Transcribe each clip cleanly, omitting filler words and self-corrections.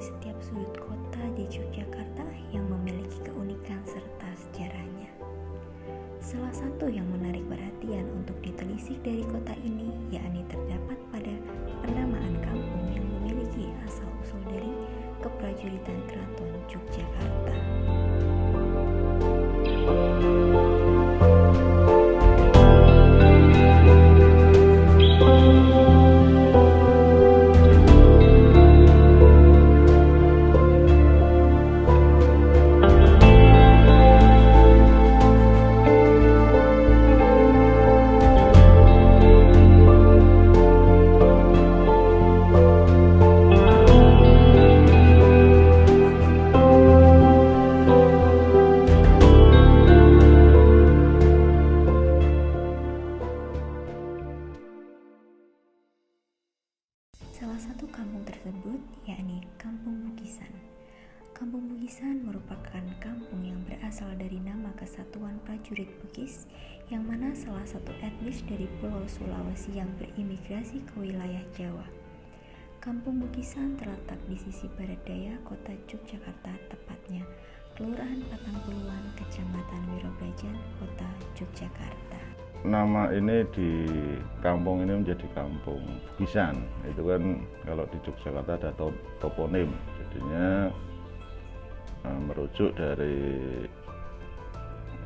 setiap sudut kota di Yogyakarta yang memiliki keunikan serta sejarahnya. Salah satu yang menarik perhatian untuk ditelisik dari kota ini yakni terdapat pada penamaan kampung yang memiliki asal-usul dari keprajuritan Keraton Yogyakarta. Salah satu kampung tersebut yakni Kampung Bugisan. Kampung Bugisan merupakan kampung yang berasal dari nama Kesatuan Prajurit Bugis, yang mana salah satu etnis dari Pulau Sulawesi yang berimigrasi ke wilayah Jawa. Kampung Bugisan terletak di sisi barat daya kota Yogyakarta, tepatnya Kelurahan Patangpuluhan, Kecamatan Wirobrajan, Kota Yogyakarta. Nama ini di kampung ini menjadi Kampung Bugisan. Itu kan kalau di Yogyakarta ada toponim, jadinya merujuk dari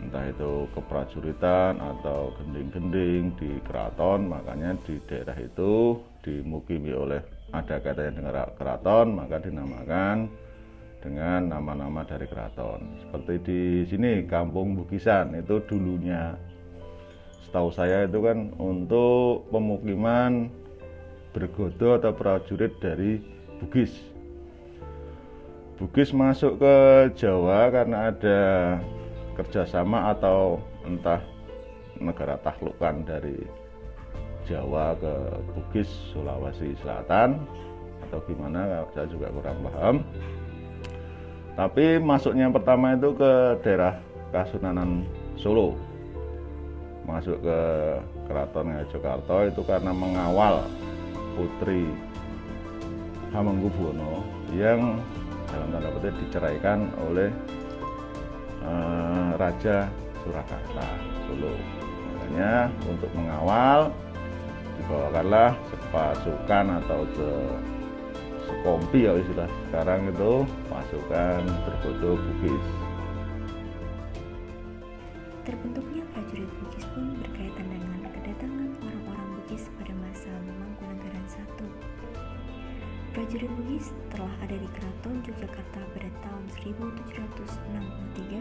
entah itu keprajuritan atau gending-gending di keraton, makanya di daerah itu dimukimi oleh ada kaitannya dengan keraton, maka dinamakan dengan nama-nama dari keraton. Seperti di sini Kampung Bugisan itu dulunya, setahu saya itu kan untuk pemukiman bergodo atau prajurit dari Bugis. Bugis masuk ke Jawa karena ada kerjasama atau entah negara taklukan dari Jawa ke Bugis, Sulawesi Selatan atau gimana, saya juga kurang paham. Tapi masuknya yang pertama itu ke daerah Kasunanan Solo, masuk ke Keraton Ngayogyakarta itu karena mengawal putri Hamengkubuwono yang dalam tanda petik diceraikan oleh Raja Surakarta Solo. Makanya untuk mengawal dibawakanlah pasukan atau sekompi ya istilah sekarang itu pasukan bergodo Bugis. Terbentuknya prajurit Bugis pun berkaitan dengan kedatangan orang-orang Bugis pada masa Mangkunegaran I. Prajurit Bugis telah ada di Keraton Yogyakarta pada tahun 1763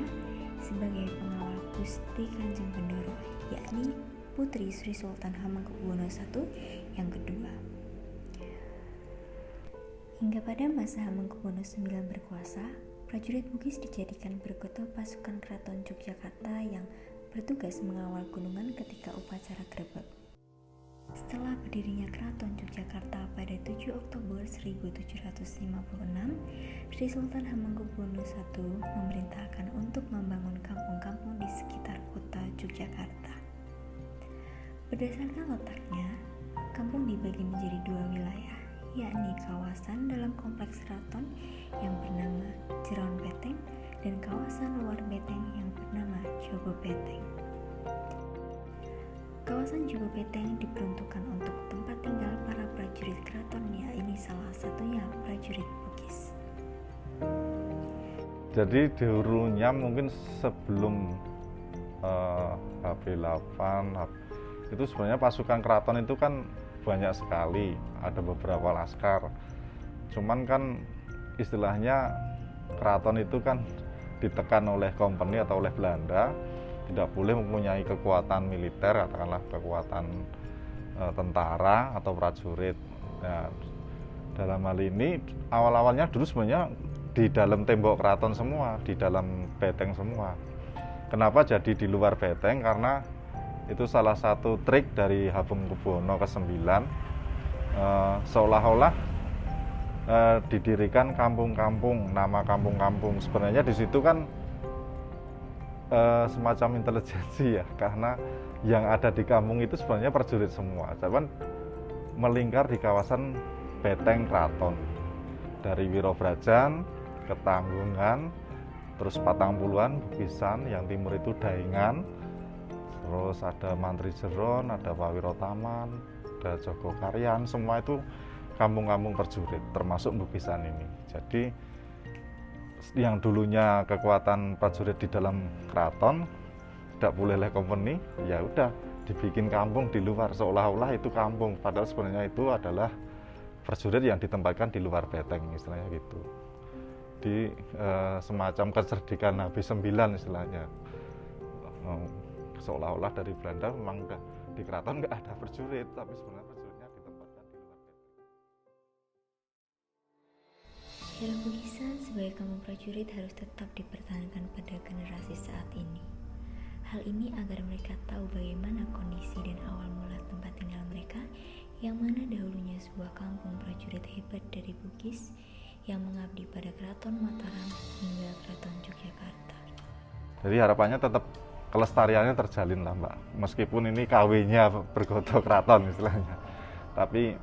sebagai pengawal Gusti Kanjeng Bendoro, yakni Putri Sri Sultan Hamengkubuwono I yang kedua. Hingga pada masa Hamengkubuwono IX berkuasa, prajurit Bugis dijadikan bergodo pasukan Keraton Yogyakarta yang bertugas mengawal gunungan ketika upacara grebek. Setelah berdirinya Keraton Yogyakarta pada 7 Oktober 1756, Sri Sultan Hamengkubuwono I memerintahkan untuk membangun kampung-kampung di sekitar kota Yogyakarta. Berdasarkan letaknya, kampung dibagi menjadi dua wilayah, yakni kawasan dalam kompleks keraton yang bernama Jeraon Beteng dan kawasan luar Beteng yang bernama Jogo Beteng. Kawasan Jogo Beteng diperuntukkan untuk tempat tinggal para prajurit keraton, yakni salah satunya prajurit Bugis. Jadi dulunya mungkin sebelum HP8 itu sebenarnya pasukan keraton itu kan banyak sekali, ada beberapa laskar. Cuman kan istilahnya keraton itu kan ditekan oleh kompeni atau oleh Belanda, tidak boleh mempunyai kekuatan militer, katakanlah kekuatan tentara atau prajurit. Nah, dalam hal ini awal-awalnya dulu sebenarnya di dalam tembok keraton semua, di dalam beteng semua. Kenapa jadi di luar beteng? Karena itu salah satu trik dari Hamengkubuwono ke-9, seolah-olah didirikan kampung-kampung, nama kampung-kampung. Sebenarnya di situ kan semacam intelijensi ya, karena yang ada di kampung itu sebenarnya prajurit semua, cuman melingkar di kawasan beteng keraton. dari Wirobrajan, Ketanggungan, terus Patangpuluhan, Bukisan, yang timur itu Daengan, terus ada Mantri Jeron, ada Wawiro Taman, ada Jogokaryan, semua itu kampung-kampung prajurit, termasuk Bukisan ini. Jadi yang dulunya kekuatan prajurit di dalam keraton, tidak boleh oleh company, ya udah dibikin kampung di luar, seolah-olah itu kampung, padahal sebenarnya itu adalah prajurit yang ditempatkan di luar beteng, istilahnya gitu. Di semacam kecerdikan Habis 9 istilahnya. Seolah-olah dari Belanda memang di keraton nggak ada prajurit, tapi sebenarnya prajuritnya ditempatkan di luar beteng. Sejarah Bukisan sebagai kampung prajurit harus tetap dipertahankan pada generasi saat ini. Hal ini agar mereka tahu bagaimana kondisi dan awal mula tempat tinggal mereka, yang mana dahulunya sebuah kampung prajurit hebat dari Bugis yang mengabdi pada Keraton Mataram hingga Keraton Yogyakarta. Jadi harapannya tetap kelestariannya terjalin lah Mbak, meskipun ini KW-nya bergodok keraton istilahnya, tapi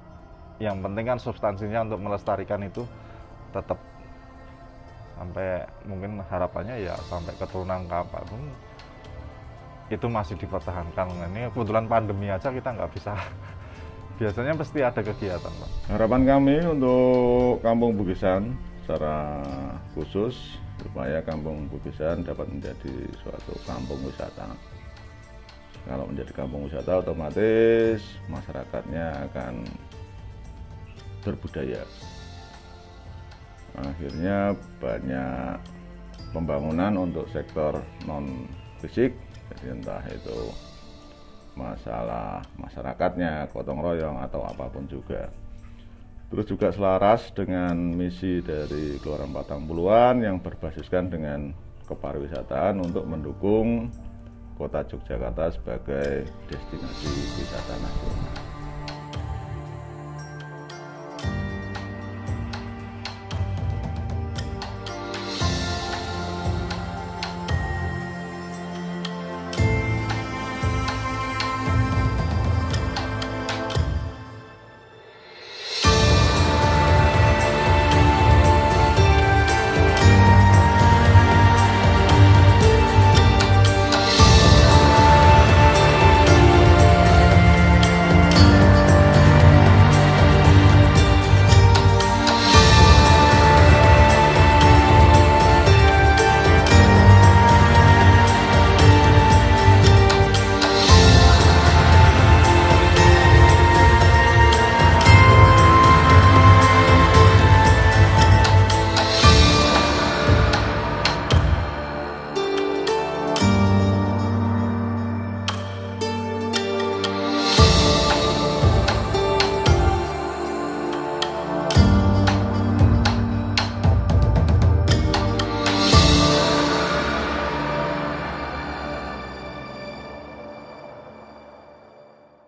yang penting kan substansinya untuk melestarikan itu tetap sampai, mungkin harapannya ya sampai keturunan kapanpun itu masih dipertahankan. Ini kebetulan pandemi aja kita nggak bisa, biasanya pasti ada kegiatan Pak. Harapan kami untuk Kampung Bukisan secara khusus supaya Kampung Bukisan dapat menjadi suatu kampung wisata. Kalau menjadi kampung wisata, otomatis masyarakatnya akan berbudaya. Akhirnya banyak pembangunan untuk sektor non fisik, jadi entah itu masalah masyarakatnya, gotong royong atau apapun juga. Terus juga selaras dengan misi dari Kelurahan Patangpuluhan yang berbasiskan dengan kepariwisataan untuk mendukung Kota Yogyakarta sebagai destinasi wisata nasional.